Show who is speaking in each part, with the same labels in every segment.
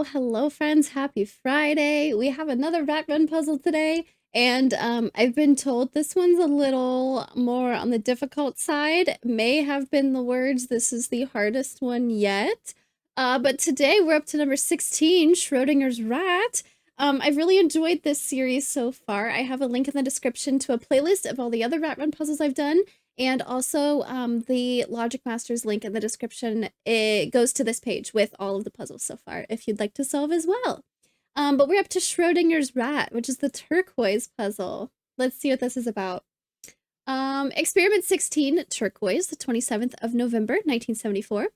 Speaker 1: Hello, friends. Happy Friday. We have another rat run puzzle today, and I've been told this one's a little more on the difficult side. May have been the words, this is the hardest one yet. But today we're up to number 16, Schrödinger's rat. I've really enjoyed this series so far. I have a link in the description to a playlist of all the other rat run puzzles I've done. And also the Logic Masters link in the description, it goes to this page with all of the puzzles so far if you'd like to solve as well. But we're up to Schrödinger's rat, which is the turquoise puzzle. Let's see what this is about. Experiment 16, turquoise, the 27th of November, 1974.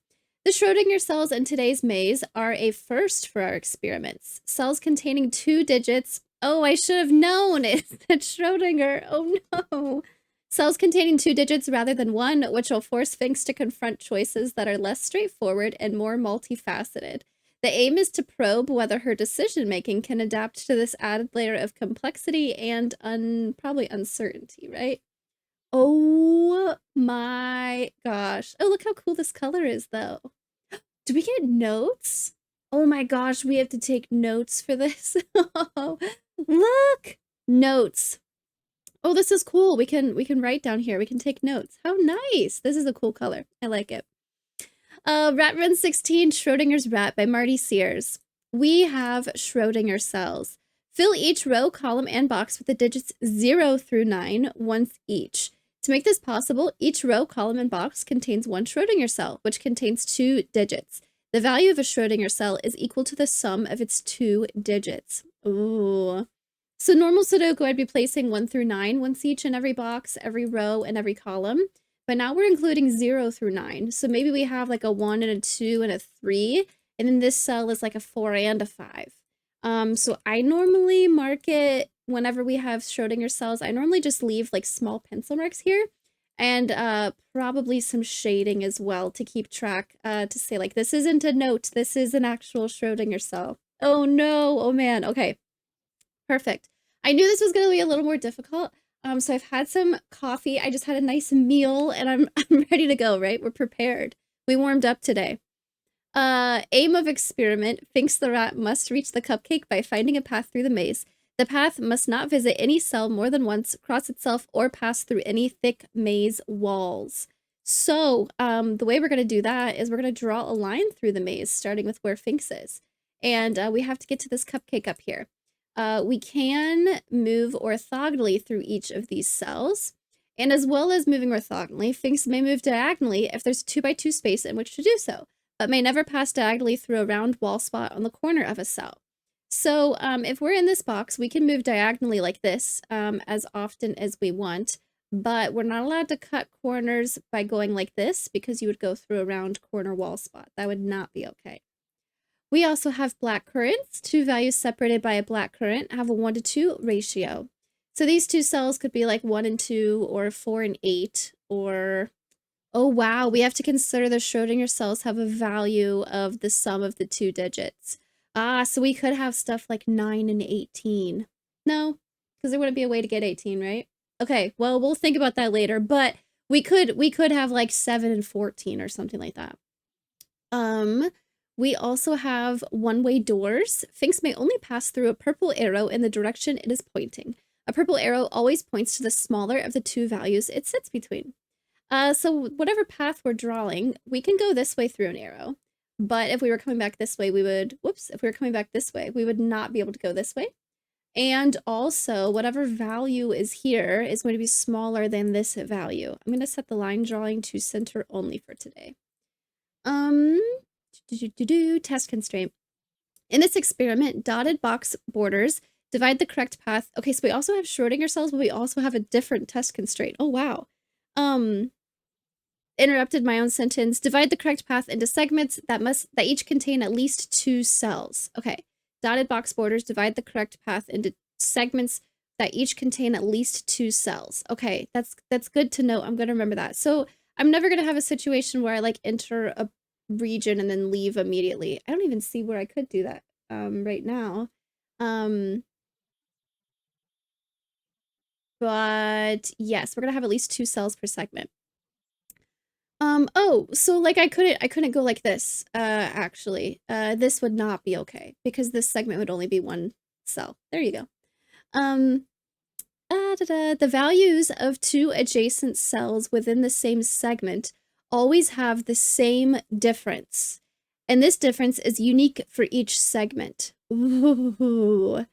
Speaker 1: The Schrödinger cells in today's maze are a first for our experiments. Cells containing 2 digits. Oh, I should have known it's Schrödinger. Oh no. Cells containing 2 digits rather than 1, which will force Sphinx to confront choices that are less straightforward and more multifaceted. The aim is to probe whether her decision-making can adapt to this added layer of complexity and probably uncertainty, right? Oh my gosh. Oh, look how cool this color is, though. Do we get notes? Oh my gosh, we have to take notes for this. Look! Notes. Oh, this is cool. We can write down here. We can take notes. How nice. This is a cool color. I like it. Rat Run 16, Schrödinger's Rat by Marty Sears. We have Schrödinger cells. Fill each row, column, and box with the digits 0 through 9 once each. To make this possible, each row, column, and box contains one Schrödinger cell, which contains 2 digits. The value of a Schrödinger cell is equal to the sum of its 2 digits. Ooh. So normal Sudoku, I'd be placing 1 through 9 once each in every box, every row, and every column. But now we're including 0 through 9. So maybe we have like a 1 and a 2 and a 3. And then this cell is like a 4 and a 5. So I normally mark it whenever we have Schrödinger cells. I normally just leave like small pencil marks here. And probably some shading as well to keep track, to say like, this isn't a note. This is an actual Schrödinger cell. Oh no. Oh man. Okay. Perfect. I knew this was going to be a little more difficult. So I've had some coffee. I just had a nice meal and I'm ready to go, right? We're prepared. We warmed up today. Aim of experiment. Finks the rat must reach the cupcake by finding a path through the maze. The path must not visit any cell more than once, cross itself, or pass through any thick maze walls. So the way we're going to do that is we're going to draw a line through the maze, starting with where Finks is. And we have to get to this cupcake up here. We can move orthogonally through each of these cells. And as well as moving orthogonally, Finks may move diagonally if there's a 2x2 space in which to do so, but may never pass diagonally through a round wall spot on the corner of a cell. So if we're in this box, we can move diagonally like this as often as we want, but we're not allowed to cut corners by going like this because you would go through a round corner wall spot. That would not be okay. We also have black currants. 2 values separated by a black currant have a 1-to-2 ratio. So these 2 cells could be like 1 and 2 or 4 and 8 or, oh wow, we have to consider the Schrödinger cells have a value of the sum of the 2 digits. So we could have stuff like 9 and 18. No, because there wouldn't be a way to get 18, right? Okay, well, we'll think about that later, but we could have like 7 and 14 or something like that. We also have one-way doors. Finks may only pass through a purple arrow in the direction it is pointing. A purple arrow always points to the smaller of the 2 values it sits between. So whatever path we're drawing, we can go this way through an arrow. But if we were coming back this way, we would, if we were coming back this way, we would not be able to go this way. And also, whatever value is here is going to be smaller than this value. I'm going to set the line drawing to center only for today. Test constraint. In this experiment, dotted box borders divide the correct path. Okay, so we also have Schrödinger cells, but we also have a different test constraint. Oh, wow. Interrupted my own sentence. Divide the correct path into segments that each contain at least 2 cells. Okay. Dotted box borders divide the correct path into segments that each contain at least 2 cells. Okay, that's good to know. I'm going to remember that. So I'm never going to have a situation where I like enter a region and then leave immediately. I don't even see where I could do that right now. But yes, we're going to have at least 2 cells per segment. Oh, so like I couldn't go like this, actually. This would not be okay because this segment would only be one cell. There you go. Um, the values of two adjacent cells within the same segment always have the same difference. And this difference is unique for each segment. Ooh.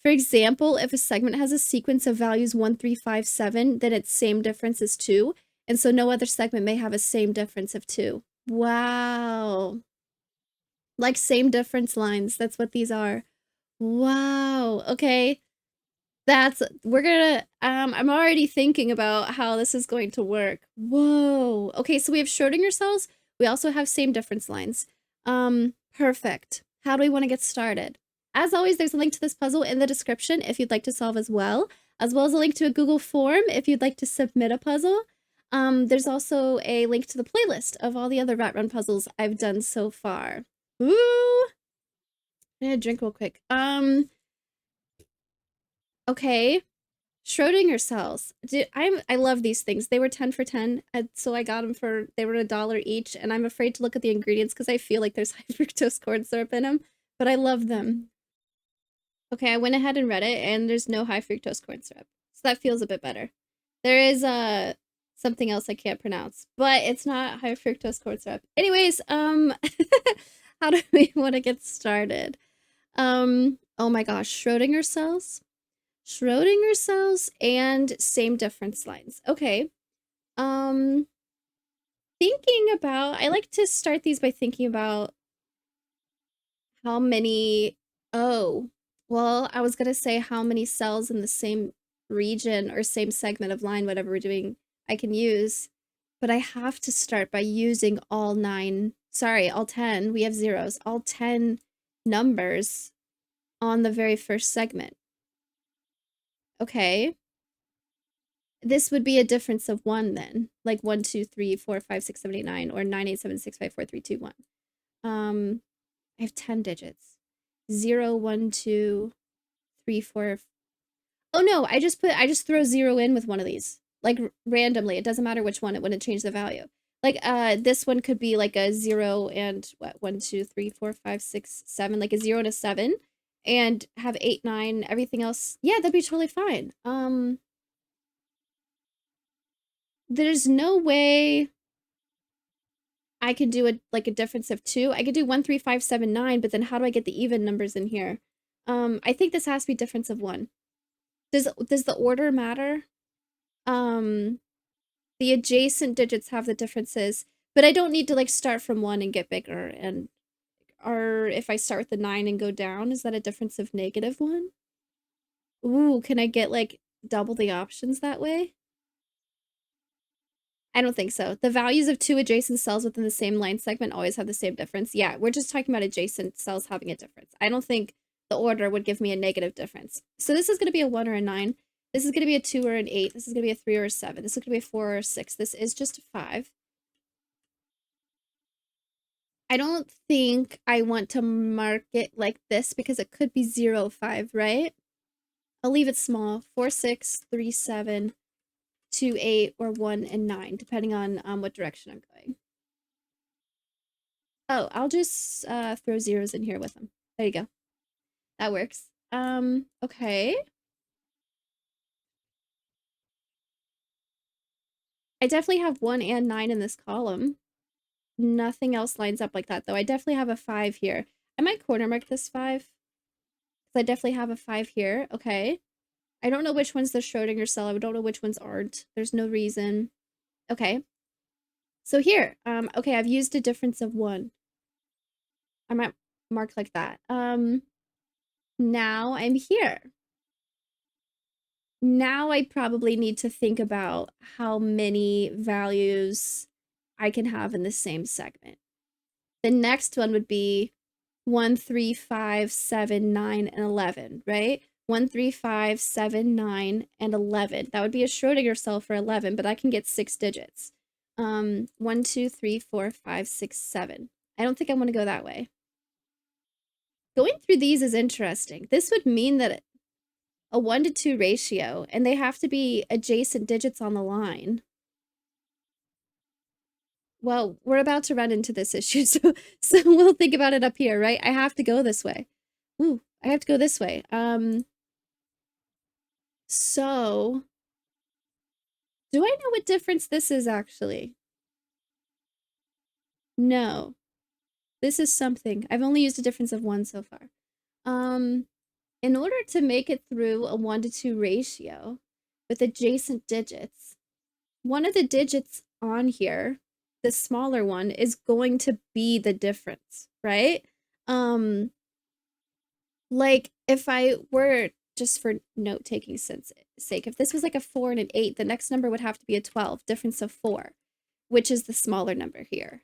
Speaker 1: For example, if a segment has a sequence of values 1, 3, 5, 7, then its same difference is 2. And so no other segment may have a same difference of 2. Wow. Like same difference lines. That's what these are. Wow. Okay. We're gonna, I'm already thinking about how this is going to work. Whoa. Okay, so we have Schrödinger cells. We also have same difference lines. Perfect. How do we want to get started? As always, there's a link to this puzzle in the description if you'd like to solve as well as a link to a Google form if you'd like to submit a puzzle. There's also a link to the playlist of all the other Rat Run puzzles I've done so far. Ooh. I'm gonna drink real quick. Okay. Schrödinger cells. I love these things. They were 10 for 10, so I got them for, they were $1 each, and I'm afraid to look at the ingredients because I feel like there's high fructose corn syrup in them, but I love them. Okay, I went ahead and read it, and there's no high fructose corn syrup, so that feels a bit better. There is something else I can't pronounce, but it's not high fructose corn syrup. Anyways, how do we want to get started? Oh my gosh, Schrödinger cells? Schrödinger cells and same difference lines. Okay. Um, thinking about, I like to start these by thinking about how many, oh, well, I was gonna say how many cells in the same region or same segment of line, whatever we're doing, I can use, but I have to start by using all 9, sorry, all 10, we have zeros, all 10 numbers on the very first segment. Okay. This would be a difference of 1 then. Like 1, 2, 3, 4, 5, 6, 7, 8, 9, or 9, 8, 7, 6, 5, 4, 3, 2, 1. I have 10 digits. 0, 1, 2, 3, 4. Oh no, I just throw 0 in with one of these. Like randomly. It doesn't matter which one, it wouldn't change the value. Like this one could be like a 0 and what, 1, 2, 3, 4, 5, 6, 7, like a 0 and a 7, and have 8, 9, everything else. Yeah, that'd be totally fine. There's no way I could do a difference of 2. I could do 1, 3, 5, 7, 9, but then how do I get the even numbers in here? I think this has to be difference of 1. Does the order matter? The adjacent digits have the differences, but I don't need to like start from 1 and get bigger. And or if I start with the 9 and go down, is that a difference of -1? Ooh, can I get like double the options that way? I don't think so. The values of 2 adjacent cells within the same line segment always have the same difference. Yeah, we're just talking about adjacent cells having a difference. I don't think the order would give me a negative difference. So this is going to be a 1 or a 9. This is going to be a 2 or an 8. This is going to be a 3 or a 7. This is going to be a 4 or a 6. This is just a 5. I don't think I want to mark it like this because it could be 0, 5, right? I'll leave it small. 4, 6, 3, 7, 2, 8, or 1 and 9, depending on what direction I'm going. Oh, I'll just throw zeros in here with them. There you go. That works. Okay. I definitely have 1 and 9 in this column. Nothing else lines up like that, though. I definitely have a 5 here. I might corner mark this 5. Because I definitely have a 5 here. Okay. I don't know which one's the Schrödinger cell. I don't know which ones aren't. There's no reason. Okay. So here, okay, I've used a difference of 1. I might mark like that. Now I'm here. Now I probably need to think about how many values I can have in the same segment. The next one would be 1, 3, 5, 7, 9, and 11, right? 1, 3, 5, 7, 9, and 11. That would be a Schrödinger cell for 11, but I can get 6 digits. 1, 2, 3, 4, 5, 6, 7. I don't think I want to go that way. Going through these is interesting. This would mean that a 1 to 2 ratio, and they have to be adjacent digits on the line. well, we're about to run into this issue, so we'll think about it up here, right? I have to go this way. Ooh, I have to go this way. So do I know what difference this is actually? No. This is something. I've only used a difference of 1 so far. In order to make it through a 1 to 2 ratio with adjacent digits, one of the digits on here, the smaller one, is going to be the difference, right? Like if I were, just for note-taking sake, if this was like a 4 and an 8, the next number would have to be a 12, difference of 4, which is the smaller number here.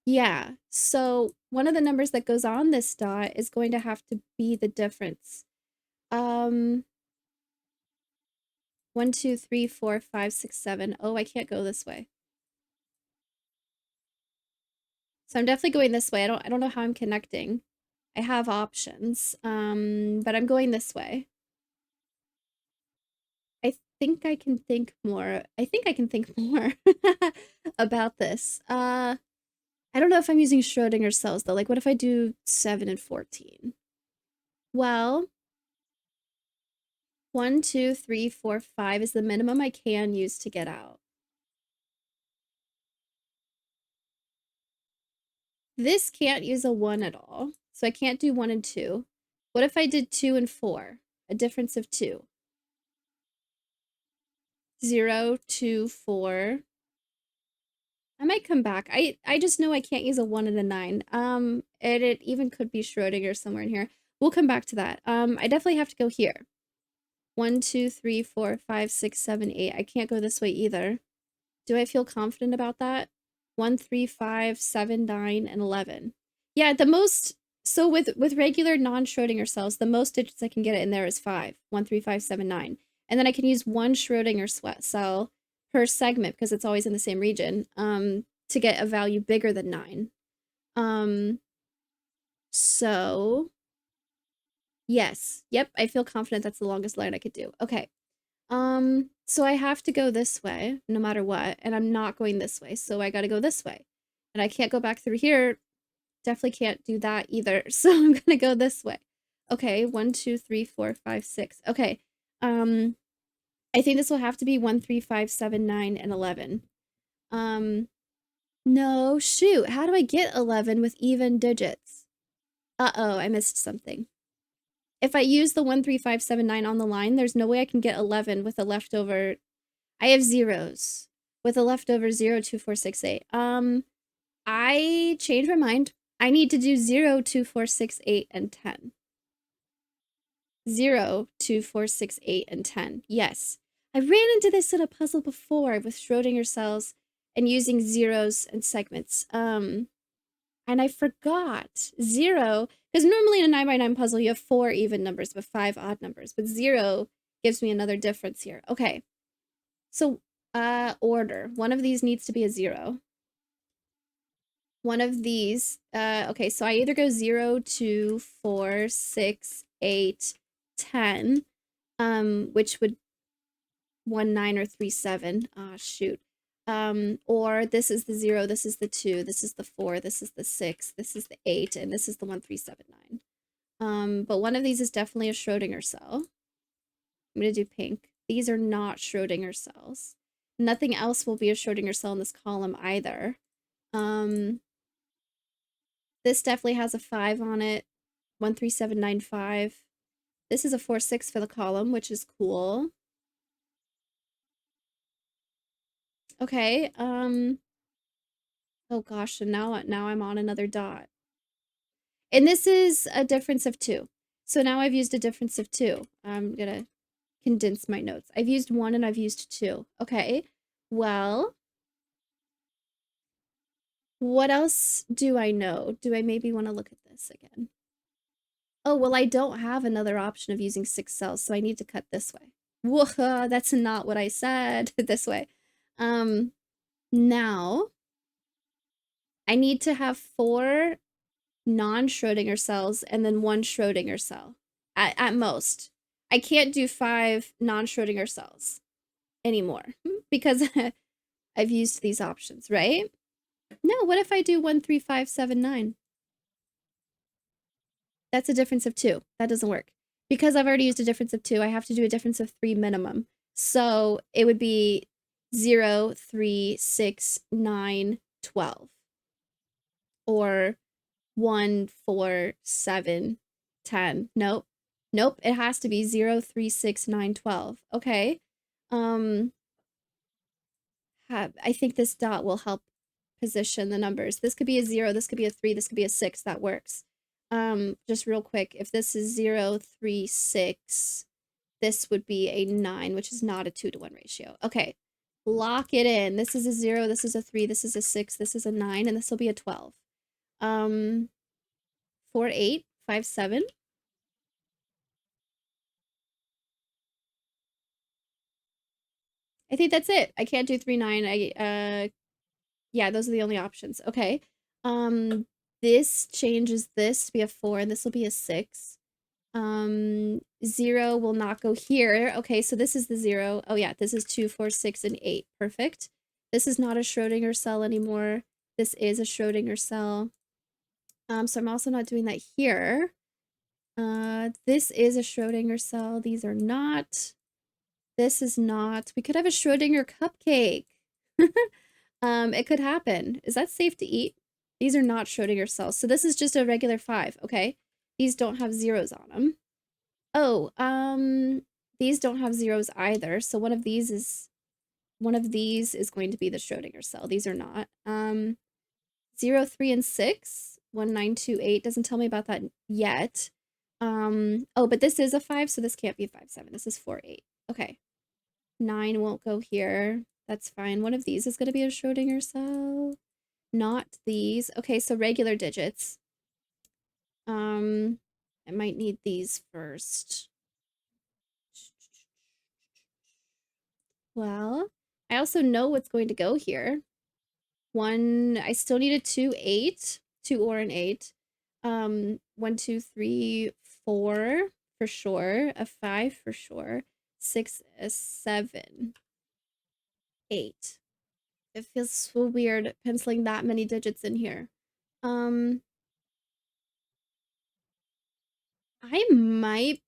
Speaker 1: Yeah, so one of the numbers that goes on this dot is going to have to be the difference. 1, 2, 3, 4, 5, 6, 7. Oh, I can't go this way. So I'm definitely going this way. I don't know how I'm connecting. I have options, but I'm going this way. I think I can think more. I think I can think more about this. I don't know if I'm using Schrödinger cells though. Like, what if I do 7 and 14? Well, 1, 2, 3, 4, 5 is the minimum I can use to get out. This can't use a 1 at all, so I can't do 1 and 2. What if I did 2 and 4? A difference of 2. 0, 2, 4. I might come back. I just know I can't use a 1 and a 9. And it even could be Schrödinger somewhere in here. We'll come back to that. I definitely have to go here. 1, 2, 3, 4, 5, 6, 7, 8. I can't go this way either. Do I feel confident about that? 1, 3, 5, 7, 9, and 11. Yeah, the most, so with regular non-Schrödinger cells, the most digits I can get in there is 5. 1, 3, 5, 7, 9. And then I can use one Schrödinger cell per segment, because it's always in the same region, to get a value bigger than 9. So, yes. Yep, I feel confident that's the longest line I could do. Okay. So I have to go this way, no matter what, and I'm not going this way, so I gotta go this way. And I can't go back through here. Definitely can't do that either, so I'm gonna go this way. Okay, 1, 2, 3, 4, 5, 6. Okay, I think this will have to be 1, 3, 5, 7, 9, and 11. No, shoot, how do I get 11 with even digits? Uh-oh, I missed something. If I use the 1, 3, 5, 7, 9 on the line, there's no way I can get 11 with a leftover. I have zeros with a leftover 0, 2, 4, 6, 8. I changed my mind. I need to do 0, 2, 4, 6, 8, and 10. 0, 2, 4, 6, 8, and 10. Yes. I ran into this in a puzzle before with Schrödinger cells and using zeros and segments. And I forgot 0, because normally in a 9 by 9 puzzle you have 4 even numbers but 5 odd numbers, but 0 gives me another difference here. Okay. So, order. One of these needs to be a 0. One of these, okay, so I either go 0, 2, 4, 6, 8, 10, which would 1, 9, or 3, 7. Ah, shoot. Or this is the 0, this is the 2, this is the 4, this is the 6, this is the 8, and this is the 1, 3, 7, 9. But one of these is definitely a Schrödinger cell. I'm gonna do pink. These are not Schrödinger cells. Nothing else will be a Schrödinger cell in this column either. This definitely has a 5 on it. 13795. This is a 4-6 for the column, which is cool. Okay, oh gosh, and now I'm on another dot. And this is a difference of 2. So now I've used a difference of 2. I'm gonna condense my notes. I've used 1 and I've used 2. Okay, well, what else do I know? Do I maybe want to look at this again? Oh, well, I don't have another option of using 6 cells, so I need to cut this way. Whoa, that's not what I said. This way. Now, I need to have 4 non-Schrödinger cells and then 1 Schrödinger cell at most. I can't do 5 non-Schrödinger cells anymore because I've used these options, right? No, what if I do 1, 3, 5, 7, 9? That's a difference of 2. That doesn't work. Because I've already used a difference of 2, I have to do a difference of 3 minimum. So it would be 0, 3, 6, 9, 12. Or 1, 4, 7, 10. Nope. Nope, it has to be 0, 3, 6, 9, 12. Okay. I think this dot will help position the numbers. This could be a 0, this could be a 3, this could be a 6. That works. Just real quick, if this is 0, 3, 6, this would be a 9, which is not a 2-to-1 ratio. Okay, lock it in. This is a 0, this is a 3, this is a 6, this is a 9, and this will be a 12. 4, 8, 5, 7. I think that's it. I can't do 3, 9. Yeah, those are the only options. Okay. This changes this to be a 4, and this will be a 6. 0 will not go here. Okay, so this is the 0. Oh yeah, this is 2, 4, 6, and 8. Perfect. This is not a Schrödinger cell anymore. This is a Schrödinger cell. So I'm also not doing that here. This is a Schrödinger cell. These are not. This is not. We could have a Schrödinger cupcake. It could happen. Is that safe to eat? These are not Schrödinger cells. So this is just a regular 5, okay? These don't have zeros on them. Oh, these don't have zeros either. So one of these is going to be the Schrödinger cell. These are not. 0, 3, and 6. 1, 9, 2, 8 doesn't tell me about that yet. Oh, but this is a 5, so this can't be 5, 7. This is 4, 8. Okay. 9 won't go here. That's fine. One of these is going to be a Schrödinger cell. Not these. Okay, so regular digits. I might need these first. Well, I also know what's going to go here. I still need a 2, 8. 2 or an 8. 1, 2, 3, 4 for sure. A 5 for sure. 6, a 7. 8. It feels so weird penciling that many digits in here. I might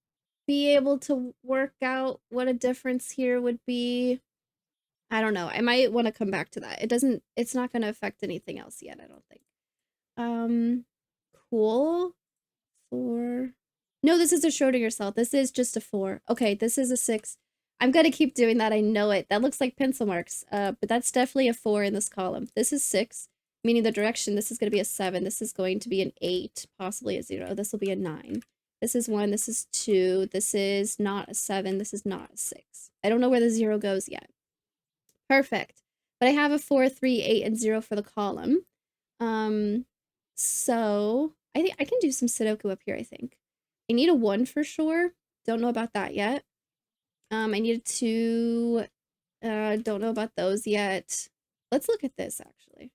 Speaker 1: be able to work out what a difference here would be. I don't know. I might want to come back to that. It's not going to affect anything else yet, I don't think. Cool. 4. No, this is a Schrödinger cell. This is just a 4. Okay, this is a 6. I'm gonna keep doing that. I know it. That looks like pencil marks. But that's definitely a 4 in this column. This is 6, meaning the direction. This is gonna be a 7. This is going to be an 8, possibly a 0. This will be a 9. This is 1. This is 2. This is not a 7. This is not a 6. I don't know where the 0 goes yet. Perfect. But I have a 4, 3, 8, and 0 for the column. So I think I can do some Sudoku up here, I think. I need a 1 for sure. Don't know about that yet. I need a 2. Don't know about those yet. Let's look at this, actually.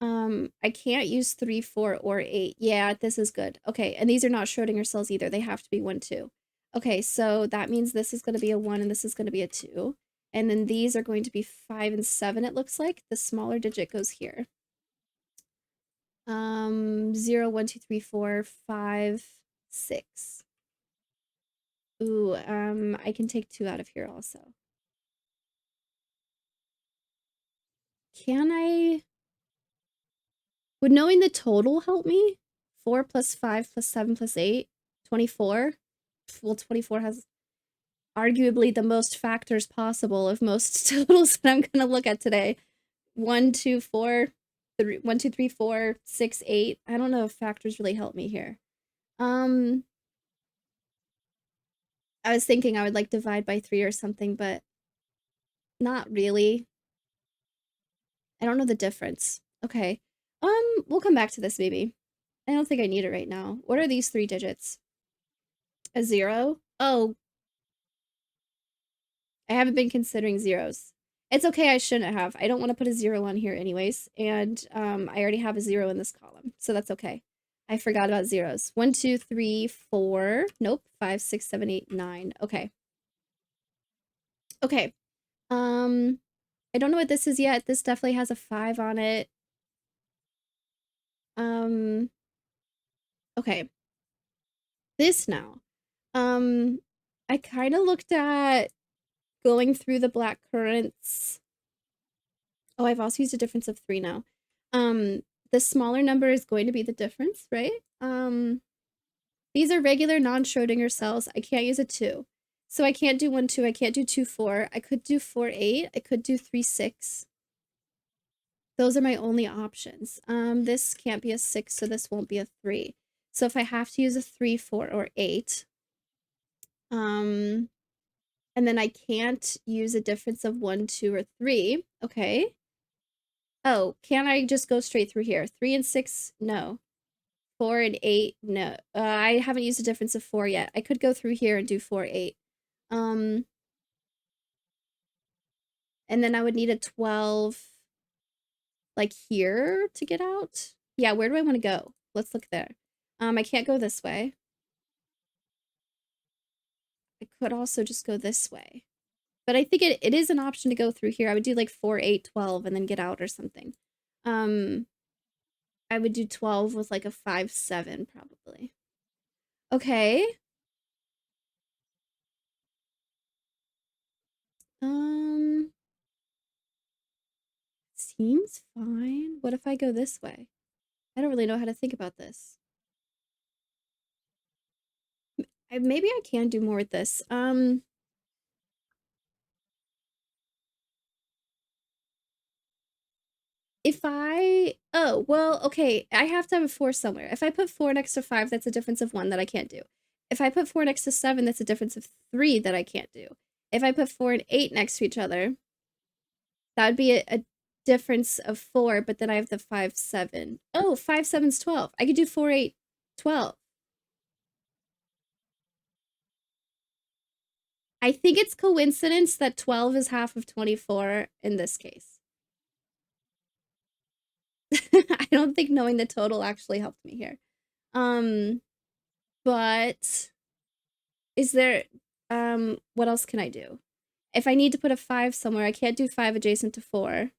Speaker 1: I can't use 3, 4, or 8. Yeah, this is good. Okay, and these are not Schrödinger cells either. They have to be 1, 2. Okay, so that means this is going to be a 1 and this is going to be a 2. And then these are going to be 5 and 7, it looks like. The smaller digit goes here. 0, 1, 2, 3, 4, 5, 6. Ooh, I can take 2 out of here also. Can I? Would knowing the total help me? 4 plus 5 plus 7 plus 8? 24? Well, 24 has arguably the most factors possible of most totals that I'm gonna look at today. 1, 2, 4, 3, 1, 2, 3, 4, 6, 8. I don't know if factors really help me here. I was thinking I would like divide by 3 or something, but not really. I don't know the difference. Okay. We'll come back to this maybe. I don't think I need it right now. What are these 3 digits? A 0? Oh, I haven't been considering zeros. It's okay, I shouldn't have. I don't want to put a 0 on here anyways, and I already have a 0 in this column, so that's okay. I forgot about zeros. 1, 2, 3, 4. Nope. 5, 6, 7, 8, 9. Okay. Okay. I don't know what this is yet. This definitely has a 5 on it. Okay. This now. I kind of looked at going through the black currants. Oh, I've also used a difference of 3 now. The smaller number is going to be the difference, right? These are regular non-Schrödinger cells. I can't use a 2. So I can't do 1, 2. I can't do 2, 4. I could do 4, 8. I could do 3, 6. Those are my only options. This can't be a 6, so this won't be a 3. So if I have to use a 3, 4, or 8, and then I can't use a difference of 1, 2, or 3. Okay. Oh, can I just go straight through here? 3 and 6? No. 4 and 8? No. I haven't used a difference of 4 yet. I could go through here and do 4, 8. And then I would need a 12, like here to get out. Yeah, where do I want to go? Let's look there. I can't go this way. I could also just go this way. But I think it is an option to go through here. I would do like 4, 8, 12 and then get out or something. I would do 12 with like a 5, 7 probably. Okay. Seems fine. What if I go this way? I don't really know how to think about this. Maybe I can do more with this. Oh, well, okay, I have to have a 4 somewhere. If I put 4 next to 5, that's a difference of 1 that I can't do. If I put 4 next to 7, that's a difference of 3 that I can't do. If I put 4 and 8 next to each other, that would be a difference of 4, but then I have the 5, 7. Oh, 5, 7's 12. I could do 4, 8, 12. I think it's coincidence that 12 is half of 24 in this case. I don't think knowing the total actually helped me here. But is there, what else can I do? If I need to put a 5 somewhere, I can't do 5 adjacent to 4.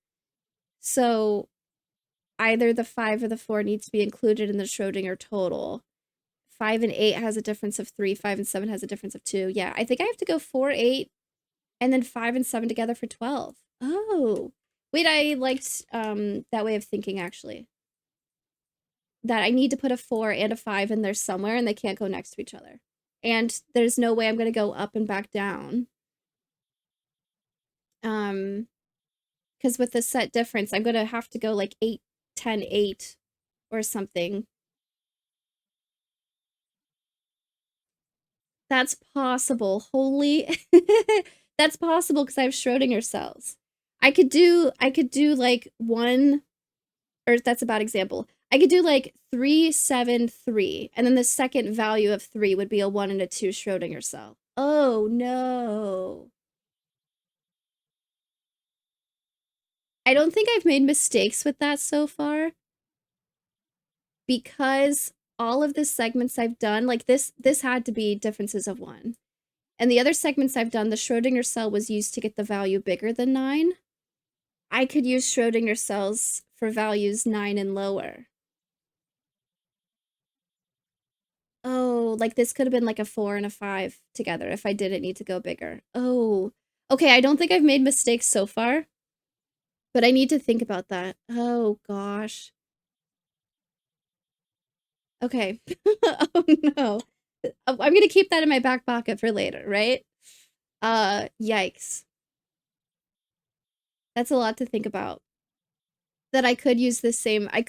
Speaker 1: So either the 5 or the 4 needs to be included in the Schrödinger total. 5 and 8 has a difference of 3. 5 and 7 has a difference of 2. Yeah, I think I have to go 4, 8, and then 5 and 7 together for 12. Oh. Wait, I liked that way of thinking, actually. That I need to put a 4 and a 5 in there somewhere, and they can't go next to each other. And there's no way I'm going to go up and back down. Because with the set difference, I'm going to have to go like 8, 10, 8 or something. That's possible. Holy. That's possible because I have Schrödinger cells. I could do like 1, or that's a bad example. I could do like 3, 7, 3, and then the second value of 3 would be a 1 and a 2 Schrödinger cell. Oh no. I don't think I've made mistakes with that so far, because all of the segments I've done, like this had to be differences of 1. And the other segments I've done, the Schrödinger cell was used to get the value bigger than 9. I could use Schrödinger cells for values 9 and lower. Oh, like this could have been like a 4 and a 5 together if I didn't need to go bigger. Oh, okay, I don't think I've made mistakes so far, but I need to think about that. Oh gosh. Okay. Oh no. I'm gonna keep that in my back pocket for later, right? Yikes. That's a lot to think about. That I could use the same, I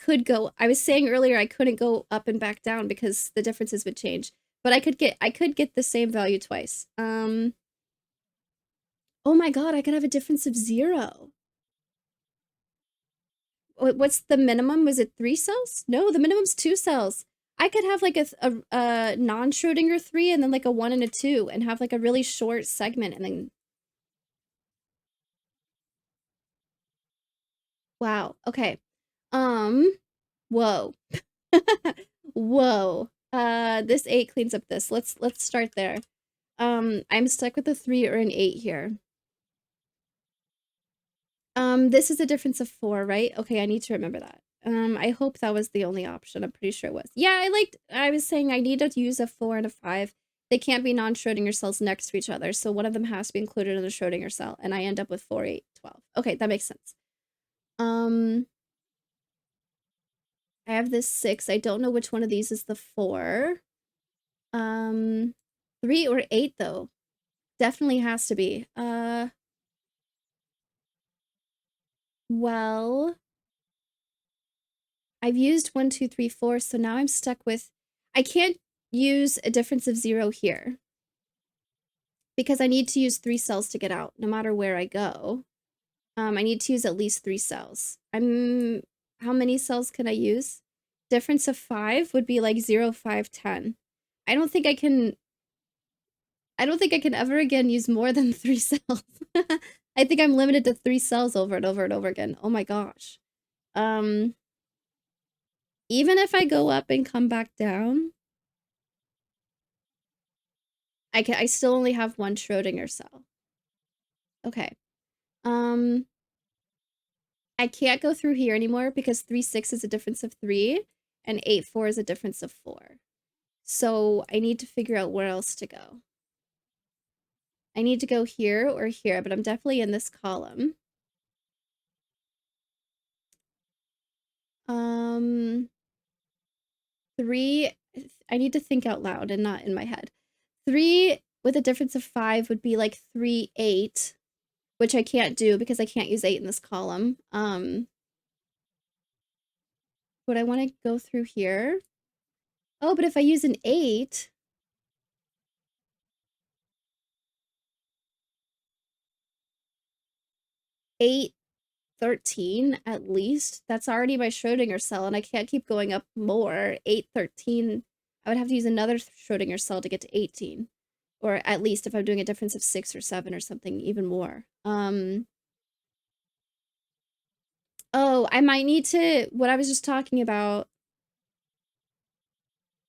Speaker 1: was saying earlier I couldn't go up and back down because the differences would change. But I could get the same value twice. Oh my god, I could have a difference of 0. What's the minimum? Was it 3 cells? No, the minimum's 2 cells. I could have like a non-Schrödinger 3 and then like a 1 and a 2 and have like a really short segment and then... Wow, okay. Whoa. Whoa. This 8 cleans up this. Let's start there. I'm stuck with a 3 or an 8 here. This is a difference of 4, right? Okay, I need to remember that. I hope that was the only option. I'm pretty sure it was. Yeah, I was saying I need to use a 4 and a 5. They can't be non-Schrödinger cells next to each other, so one of them has to be included in the Schrödinger cell, and I end up with 4, 8, 12. Okay, that makes sense. I have this 6. I don't know which one of these is the 4. 3 or 8 though. Definitely has to be. Well, I've used 1, 2, 3, 4, so now I'm stuck with I can't use a difference of 0 here because I need to use 3 cells to get out no matter where I go. I need to use at least 3 cells. How many cells can I use? Difference of 5 would be like 0, 5, 10. I don't think I can ever again use more than 3 cells. I think I'm limited to 3 cells over and over and over again. Oh my gosh. Even if I go up and come back down, I still only have 1 Schrödinger cell. Okay. I can't go through here anymore because 3, 6 is a difference of 3 and 8, 4 is a difference of 4. So I need to figure out where else to go. I need to go here or here, but I'm definitely in this column. 3, I need to think out loud and not in my head. 3 with a difference of 5 would be like 3, 8, which I can't do because I can't use 8 in this column. Would I want to go through here? Oh, but if I use an 8, 8, 13 at least. That's already my Schrödinger cell, and I can't keep going up more. 8, 13. I would have to use another Schrödinger cell to get to 18. Or at least if I'm doing a difference of 6 or 7 or something, even more. Oh, I might need to, what I was just talking about,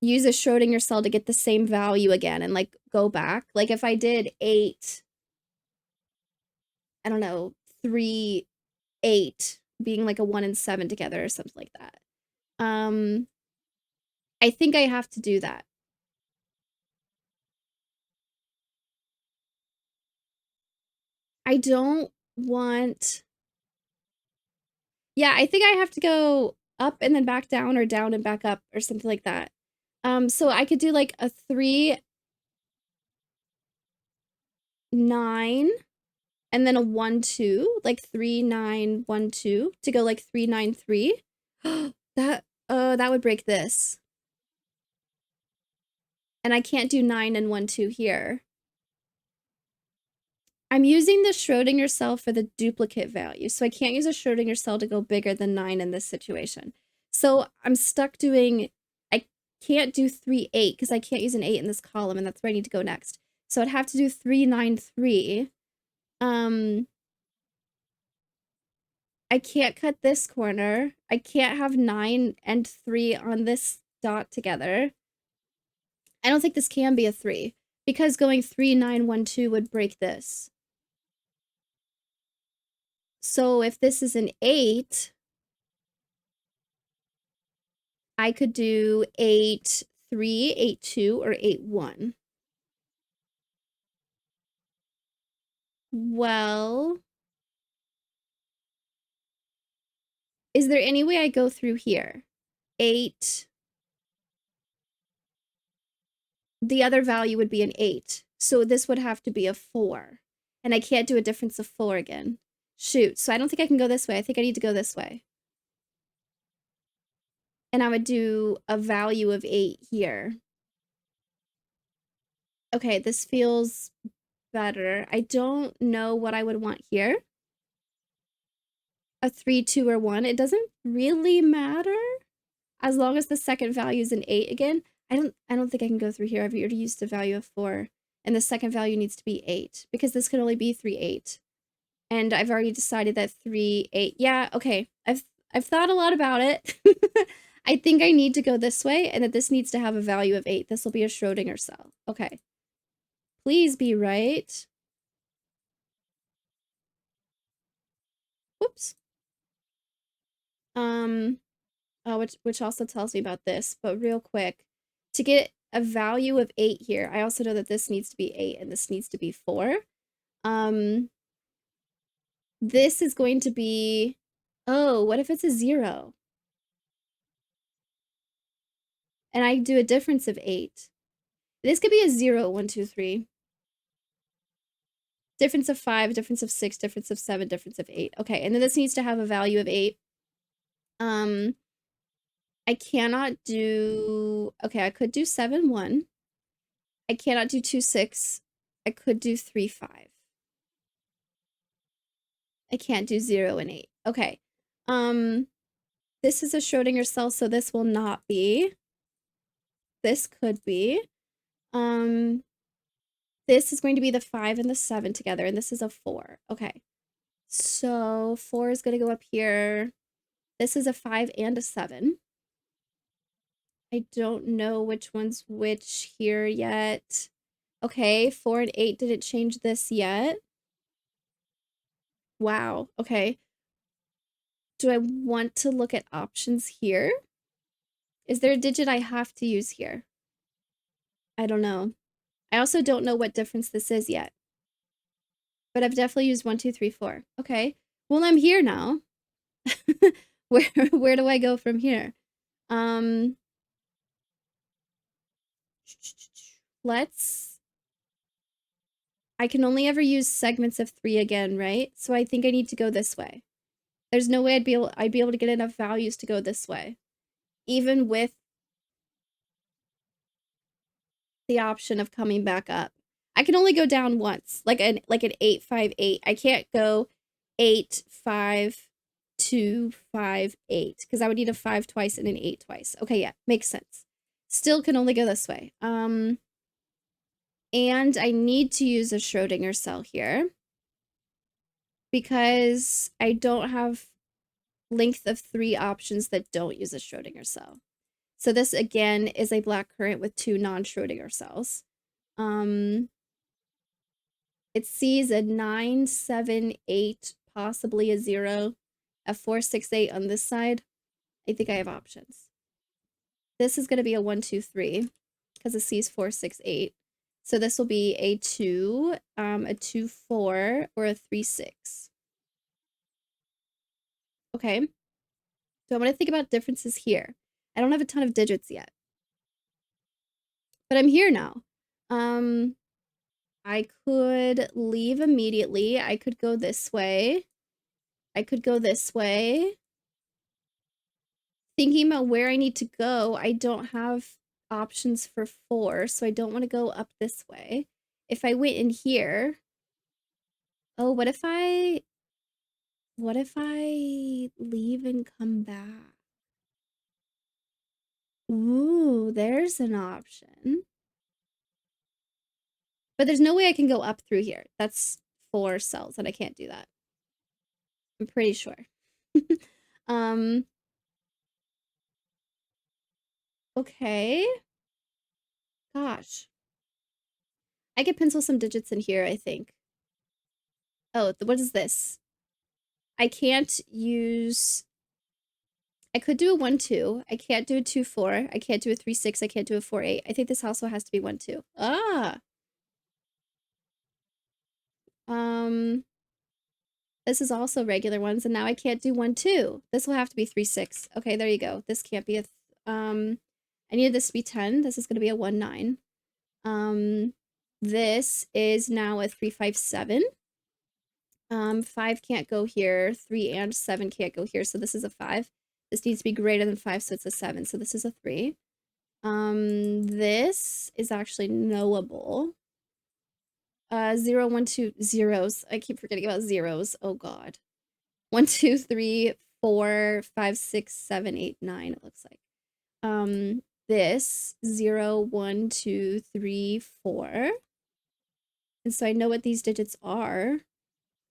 Speaker 1: use a Schrödinger cell to get the same value again and like go back. Like if I did 8, I don't know, 3, 8 being like a 1 and 7 together or something like that. I think I have to do that. I don't want. Yeah, I think I have to go up and then back down or down and back up or something like that. So I could do like a 3, 9 and then a 1, 2, like 3, 9, 1, 2 to go like 3, 9, 3. That would break this. And I can't do 9 and 1, 2 here. I'm using the Schrödinger cell for the duplicate value, so I can't use a Schrödinger cell to go bigger than 9 in this situation. So I'm stuck doing, I can't do 3, 8 because I can't use an 8 in this column, and that's where I need to go next. So I'd have to do 3, 9, 3. I can't cut this corner. I can't have 9 and 3 on this dot together. I don't think this can be a 3 because going 3, 9, 1, 2 would break this. So if this is an 8, I could do 8, 3, 8, 2, or 8, 1. Well, is there any way I go through here? 8. The other value would be an 8. So this would have to be a 4. And I can't do a difference of 4 again. Shoot. So I don't think I can go this way. I think I need to go this way. And I would do a value of 8 here. Okay, this feels better. I don't know what I would want here. A 3, 2, or 1. It doesn't really matter as long as the second value is an 8 again. I don't think I can go through here. I've already used a value of 4, and the second value needs to be 8 because this can only be 3, 8. And I've already decided that 3, 8. Yeah, okay. I've thought a lot about it. I think I need to go this way and that this needs to have a value of 8. This will be a Schrödinger cell. Okay. Please be right. Whoops. Which also tells me about this, but real quick, to get a value of 8 here, I also know that this needs to be 8 and this needs to be 4. This is going to be, oh, what if it's a 0? And I do a difference of 8. This could be a 0, 1, 2, 3. Difference of 5, difference of 6, difference of 7, difference of 8. Okay, and then this needs to have a value of 8. I cannot do, okay, I could do 7, 1. I cannot do 2, 6. I could do 3, 5. I can't do 0 and 8. Okay. This is a Schrödinger cell, so this will not be. This could be. This is going to be the 5 and the 7 together, and this is a 4. Okay. So 4 is going to go up here. This is a 5 and a 7. I don't know which one's which here yet. Okay, 4 and 8 didn't change this yet. Wow, okay. Do I want to look at options here? Is there a digit I have to use here? I don't know. I also don't know what difference this is yet. But I've definitely used 1, 2, 3, 4. Okay. Well, I'm here now. Where do I go from here? I can only ever use segments of 3 again, right? So I think I need to go this way. There's no way I'd be able to get enough values to go this way. Even with the option of coming back up. I can only go down once, like an 8, 5, 8. I can't go 8, 5, 2, 5, 8, because I would need a 5 twice and an 8 twice. Okay, yeah, makes sense. Still can only go this way. And I need to use a Schrödinger cell here because I don't have length of 3 options that don't use a Schrödinger cell. So this again is a black current with 2 non-Schrödinger cells. It sees a 9, 7, 8, possibly a 0, a 4, 6, 8 on this side. I think I have options. This is going to be a 1, 2, 3 because it sees 4, 6, 8. So this will be a 2, a 2, 4, or a 3, 6. Okay. So I'm going to think about differences here. I don't have a ton of digits yet. But I'm here now. I could leave immediately. I could go this way. I could go this way. Thinking about where I need to go, I don't have options for 4, so I don't want to go up this way. If I went in here, oh, what if I leave and come back? Ooh, there's an option. But there's no way I can go up through here. That's 4 cells, and I can't do that. I'm pretty sure. Okay. Gosh. I could pencil some digits in here, I think. Oh, what is this? I can't use... I could do a 1, 2. I can't do a 2, 4. I can't do a 3, 6. I can't do a 4, 8. I think this also has to be 1, 2. Ah! This is also regular ones, and now I can't do 1, 2. This will have to be 3, 6. Okay, there you go. This can't be a... I needed this to be 10. This is going to be a 1, 9. This is now a 3, 5, 7. 5 can't go here. 3 and 7 can't go here, so this is a 5. This needs to be greater than 5, so it's a 7. So this is a 3. This is actually knowable. 0, 1, 2, zeros. I keep forgetting about zeros. Oh god. 1, 2, 3, 4, 5, 6, 7, 8, 9, it looks like. This 0, 1, 2, 3, 4. And so I know what these digits are.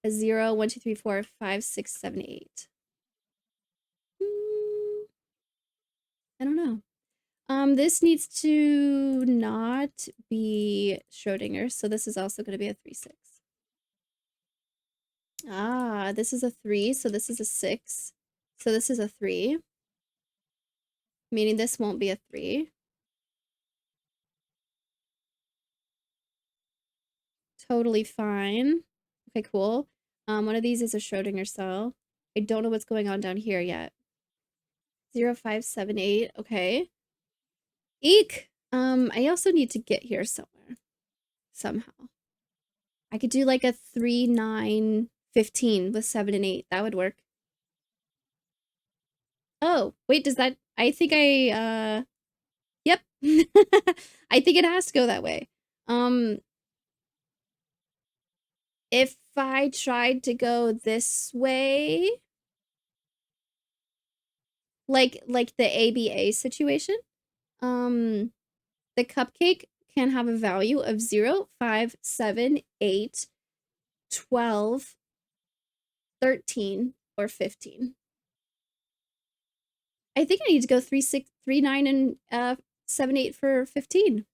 Speaker 1: A 0, 1, 2, 3, 4, 5, 6, 7, 8. I don't know. This needs to not be Schrödinger, so this is also going to be a 3, 6. Ah, this is a 3, so this is a 6. So this is a 3, meaning this won't be a 3. Totally fine. Okay, cool. One of these is a Schrödinger cell. I don't know what's going on down here yet. 0578. Okay. Eek! I also need to get here somewhere. Somehow. I could do like a 3, 9, 15 with 7 and 8. That would work. Oh, wait, does that I think yep. I think it has to go that way. If I tried to go this way, like the ABA situation, um the cupcake can have a value of 0, 5, 7, 8, 12, 13, or 15. I think I need to go 3, 6, 3, 9, and 7, 8 for 15.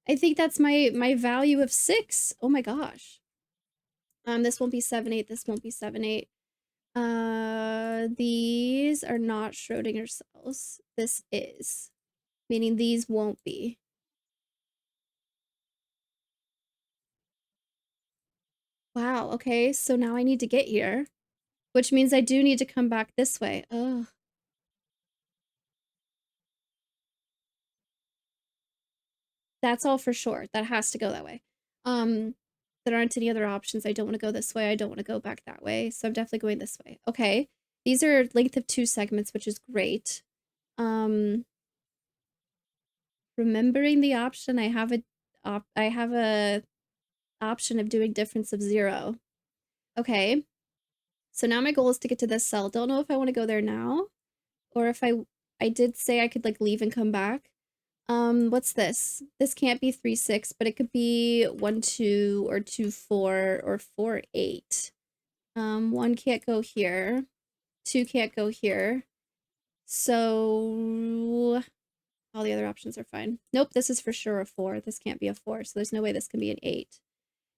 Speaker 1: I think that's my value of 6. Oh my gosh. This won't be 7, 8. This won't be 7, 8. These are not Schrödinger cells. This is, meaning these won't be. Wow, okay, so now I need to get here, which means I do need to come back this way. Oh, that's all for sure. That has to go that way. There aren't any other options. I don't want to go this way. I don't want to go back that way. So I'm definitely going this way. Okay. These are length of 2 segments, which is great. Remembering the option, I have a option of doing difference of 0. Okay. So now my goal is to get to this cell. Don't know if I want to go there now or if I did say I could like leave and come back. What's this? This can't be 3, 6, but it could be 1, 2, or 2, 4, or 4, 8. 1 can't go here. 2 can't go here. So all the other options are fine. Nope, this is for sure a 4. This can't be a 4, so there's no way this can be an 8.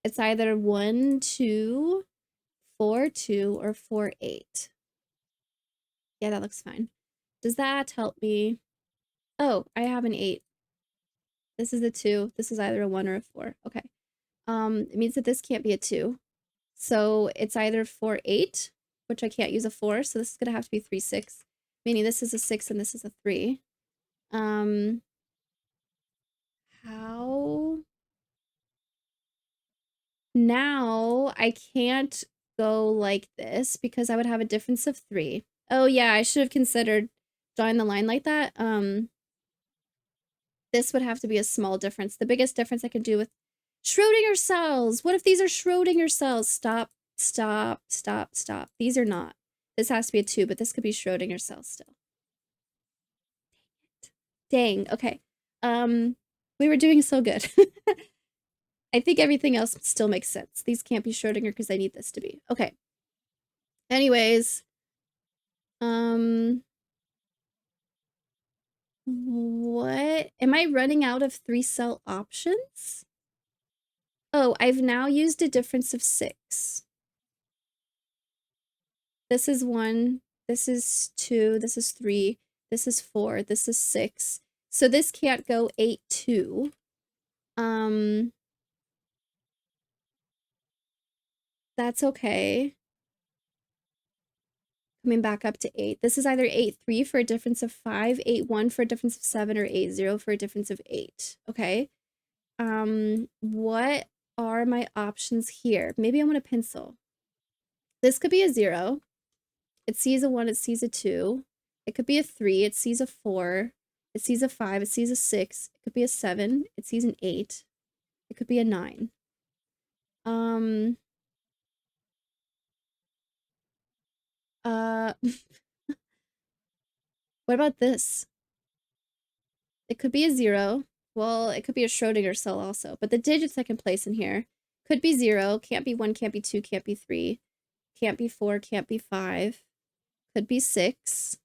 Speaker 1: It's either 1, 2, 4, 2, or 4, 8. Yeah, that looks fine. Does that help me? Oh, I have an 8. This is a 2. This is either a 1 or a 4. Okay. It means that this can't be a 2. So it's either 4, 8, which I can't use a 4, so this is gonna have to be 3, 6, meaning this is a 6 and this is a 3. How? Now I can't go like this because I would have a difference of 3. Oh yeah, I should have considered drawing the line like that. This would have to be a small difference. The biggest difference I could do with Schrödinger cells. What if these are Schrödinger cells? Stop, stop, stop, stop. These are not. This has to be a 2, but this could be Schrödinger cells still. Dang, okay. We were doing so good. I think everything else still makes sense. These can't be Schrödinger because I need this to be. Okay. Anyways, what? Am I running out of 3-cell options? Oh, I've now used a difference of 6. This is 1, this is 2, this is 3, this is 4, this is 6. So this can't go 8, 2. That's okay. Coming back up to 8. This is either 8, 3 for a difference of 5, 8, 1 for a difference of 7, or 8, 0 for a difference of 8. Okay. What are my options here? Maybe I want a pencil. This could be a 0. It sees a 1, it sees a 2. It could be a 3, it sees a 4. It sees a 5, it sees a 6. It could be a 7, it sees an 8. It could be a 9. Uh, what about this? It could be a 0. Well, it could be a Schrödinger cell also, but the digits I can place in here could be 0, can't be 1, can't be 2, can't be 3, can't be 4, can't be 5, could be 6,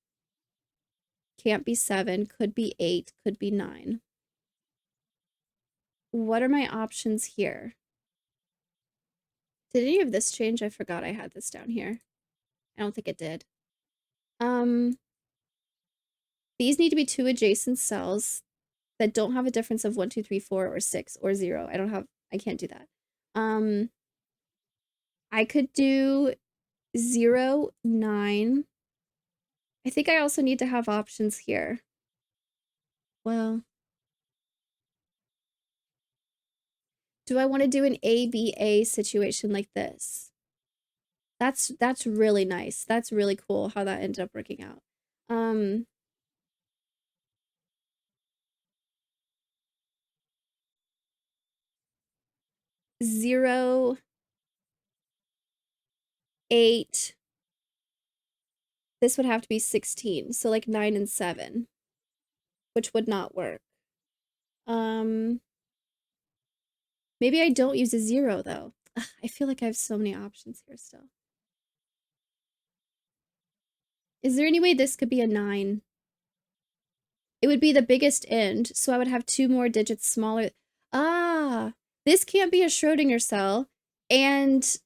Speaker 1: can't be 7, could be 8, could be 9. What are my options here? Did any of this change? I forgot I had this down here. I don't think it did. These need to be two adjacent cells that don't have a difference of 1, 2, 3, 4, or 6, or 0. I can't do that. I could do 0, 9. I think I also need to have options here. Well, do I want to do an ABA situation like this? That's really nice. That's really cool how that ended up working out. 0, 8. This would have to be 16. So like 9 and 7, which would not work. Maybe I don't use a 0 though. Ugh, I feel like I have so many options here still. Is there any way this could be a 9? It would be the biggest end, so I would have 2 more digits smaller. Ah, this can't be a Schrödinger cell, and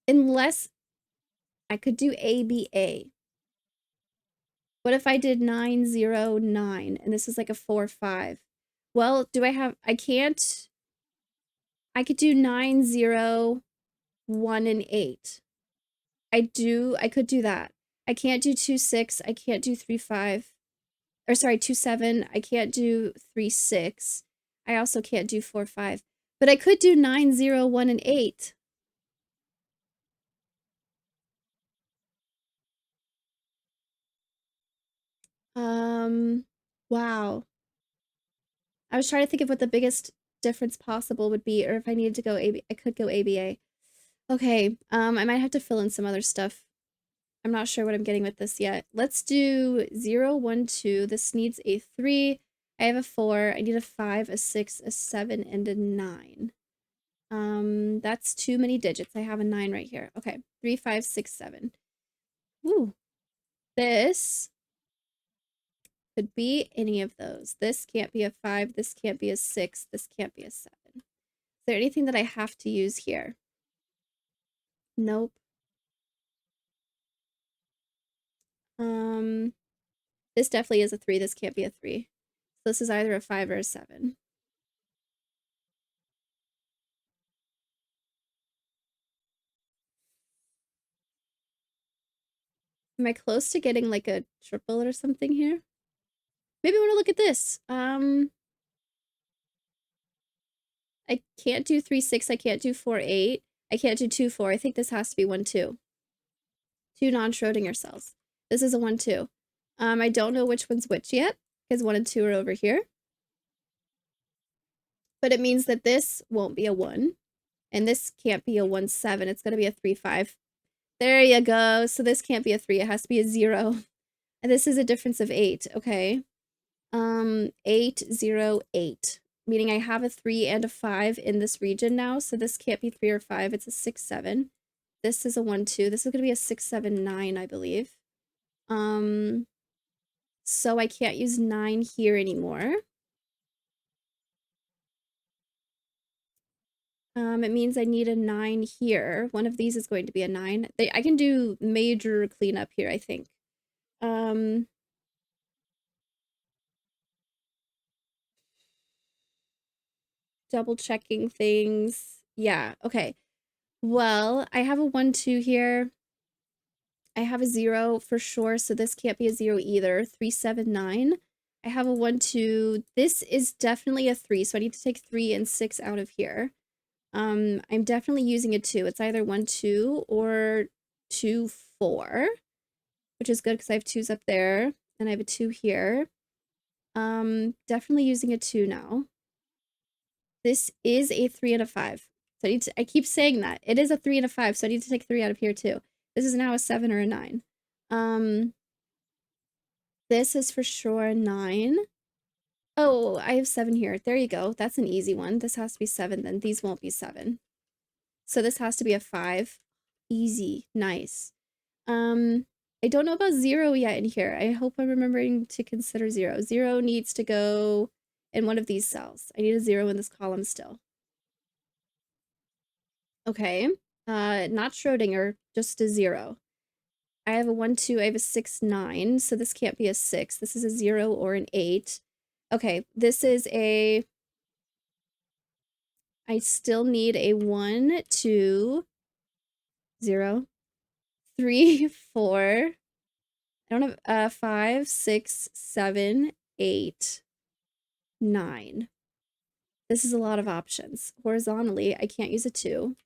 Speaker 1: unless I could do ABA. What if I did 9, 0, 9, and this is like a 4, 5? Well, I could do 9, 0, 1, and 8. I could do that. I can't do 2, 6. I can't do 3, 5. Or sorry, 2, 7. I can't do 3, 6. I also can't do 4, 5. But I could do 9, 0, 1, and 8. Wow. I was trying to think of what the biggest difference possible would be, or if I needed to go I could go ABA. Okay, I might have to fill in some other stuff. I'm not sure what I'm getting with this yet. Let's do 0, 1, 2. This needs a 3. I have a 4. I need a 5, a 6, a 7, and a 9. That's too many digits. I have a 9 right here. Okay, 3, 5, 6, 7. Ooh. This could be any of those. This can't be a 5. This can't be a 6. This can't be a 7. Is there anything that I have to use here? Nope. This definitely is a 3. This can't be a 3. So this is either a 5 or a 7. Am I close to getting like a triple or something here? Maybe I want to look at this. I can't do 3, 6. I can't do 4, 8. I can't do 2, 4. I think this has to be 1, 2. 2 non-Schrödinger cells. This is a 1, 2. I don't know which one's which yet, because 1 and 2 are over here. But it means that this won't be a 1, and this can't be a 1, 7. It's going to be a 3, 5. There you go. So this can't be a 3. It has to be a 0. And this is a difference of 8. Okay. 8, 0, 8. Meaning I have a 3 and a 5 in this region now. So this can't be 3 or 5. It's a 6, 7. This is a 1, 2. This is going to be a 6, 7, 9, I believe. So I can't use 9 here anymore. It means I need a 9 here. One of these is going to be a 9. I can do major cleanup here, I think. Double checking things. Yeah, okay. Well, I have a 1, 2 here. I have a 0 for sure, so this can't be a 0 either. 3, 7, 9. I have a 1, 2. This is definitely a 3, so I need to take 3 and 6 out of here. I'm definitely using a 2. It's either 1, 2 or 2, 4, which is good because I have 2s up there, and I have a 2 here. Definitely using a 2 now. This is a 3 and a 5. So I keep saying that. It is a 3 and a 5, so I need to take 3 out of here too. This is now a 7 or a 9. This is for sure a 9. Oh, I have 7 here. There you go. That's an easy one. This has to be 7 then. These won't be 7. So this has to be a 5. Easy. Nice. I don't know about 0 yet in here. I hope I'm remembering to consider 0. 0 needs to go in one of these cells. I need a 0 in this column still. Okay. Not Schrödinger, just a 0. I have a 1, 2, I have a 6, 9, so this can't be a 6. This is a 0 or an 8. Okay, this is a... I still need a 1, 2, 0, 3, 4. I don't have 5, 6, 7, 8, 9. This is a lot of options. Horizontally, I can't use a 2.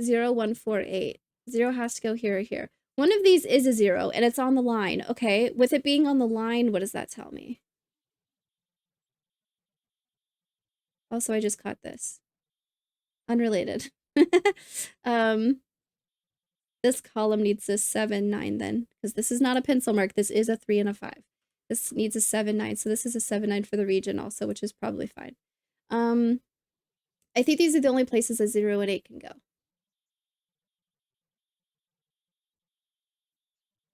Speaker 1: 0, 1, 4, 8. 0 has to go here or here. One of these is a 0, and it's on the line. Okay, with it being on the line, what does that tell me? Also, I just caught this. Unrelated. This column needs a 7, 9 then, because this is not a pencil mark. This is a 3 and a 5. This needs a 7, 9, so this is a 7, 9 for the region also, which is probably fine. I think these are the only places a 0 and 8 can go.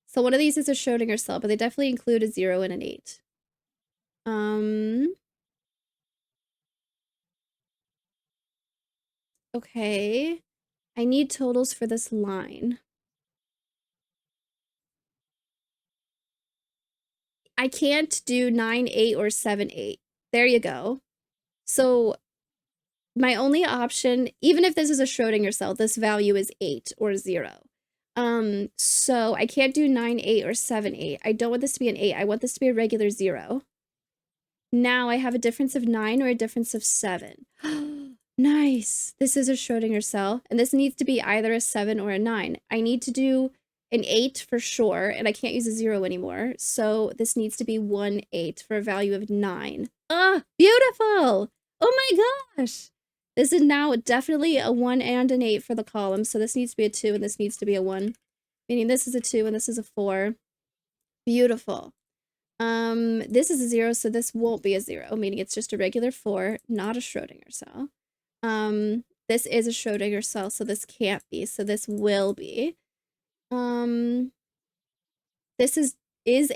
Speaker 1: So one of these is a Schrödinger cell, but they definitely include a 0 and an 8. Okay. I need totals for this line. I can't do 9, 8, or 7, 8. There you go. So my only option, even if this is a Schrödinger cell, this value is 8 or 0. So I can't do 9, 8, or 7, 8. I don't want this to be an 8. I want this to be a regular 0. Now I have a difference of 9 or a difference of 7. Nice. This is a Schrödinger cell, and this needs to be either a 7 or a 9. I need to do an 8 for sure, and I can't use a 0 anymore. So this needs to be 1, 8 for a value of 9. Ah, beautiful. Oh my gosh. This is now definitely a 1 and an 8 for the column. So this needs to be a 2 and this needs to be a 1. Meaning this is a 2 and this is a 4. Beautiful. This is a 0, so this won't be a 0, meaning it's just a regular 4, not a Schrödinger cell. This is a Schrödinger cell, so this can't be, so this will be. This is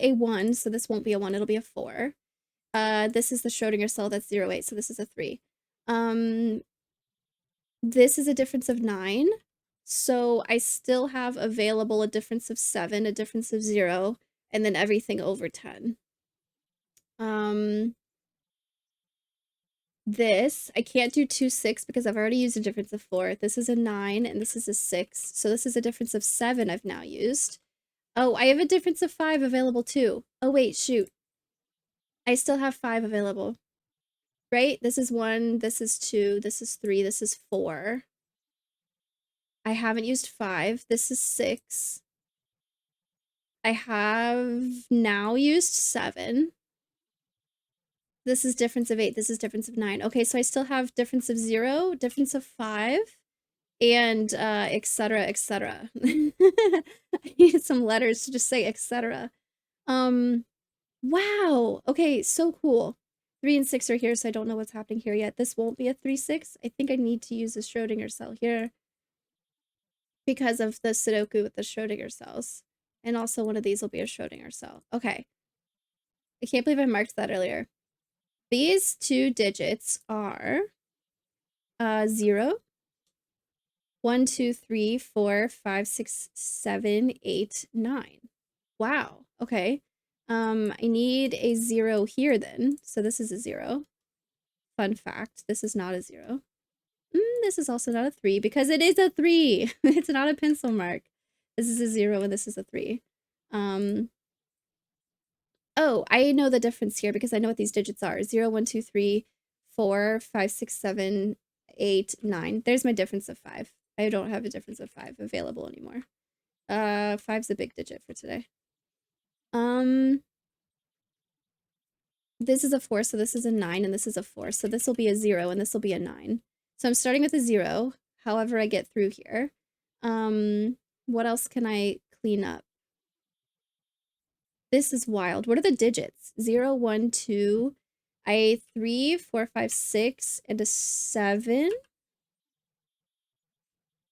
Speaker 1: a 1, so this won't be a 1, it'll be a 4. This is the Schrödinger cell, that's 0, 8, so this is a 3. This is a difference of 9, so I still have available a difference of 7, a difference of 0, and then everything over 10. This, I can't do 2, 6 because I've already used a difference of 4. This is a 9 and this is a 6. So this is a difference of 7 I've now used. Oh, I have a difference of 5 available too. Oh, wait, shoot. I still have 5 available. Right? This is 1, this is 2, this is 3, this is 4. I haven't used 5. This is 6. I have now used 7. This is difference of 8. This is difference of 9. Okay, so I still have difference of 0, difference of 5, and etc., etc. I need some letters to just say etc. Wow. Okay, so cool. 3 and 6 are here, so I don't know what's happening here yet. This won't be a 3, 6. I think I need to use a Schrödinger cell here because of the Sudoku with the Schrödinger cells. And also one of these will be a Schrödinger cell. Okay. I can't believe I marked that earlier. These two digits are 0, 1, 2, 3, 4, 5, 6, 7, 8, 9. Wow. Okay. I need a 0 here then. So this is a 0. Fun fact, this is not a 0. This is also not a 3 because it is a 3. It's not a pencil mark. This is a 0 and this is a 3. Oh, I know the difference here because I know what these digits are. 0, 1, 2, 3, 4, 5, 6, 7, 8, 9. There's my difference of 5. I don't have a difference of 5 available anymore. 5's a big digit for today. This is a 4, so this is a 9, and this is a 4. So this will be a 0, and this will be a 9. So I'm starting with a 0, however I get through here. What else can I clean up? This is wild. What are the digits? 0, 1, 2, 3, 4, 5, 6, and a 7,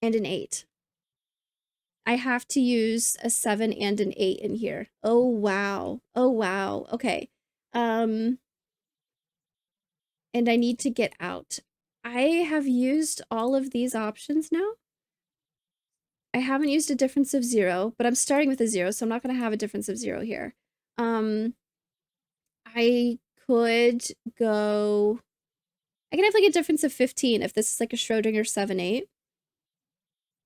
Speaker 1: and an 8. I have to use a 7 and an 8 in here. Oh, wow. Oh, wow. Okay. and I need to get out. I have used all of these options now. I haven't used a difference of 0, but I'm starting with a 0, so I'm not going to have a difference of 0 here. I could go... I can have, like, a difference of 15 if this is, like, a Schrödinger 7-8.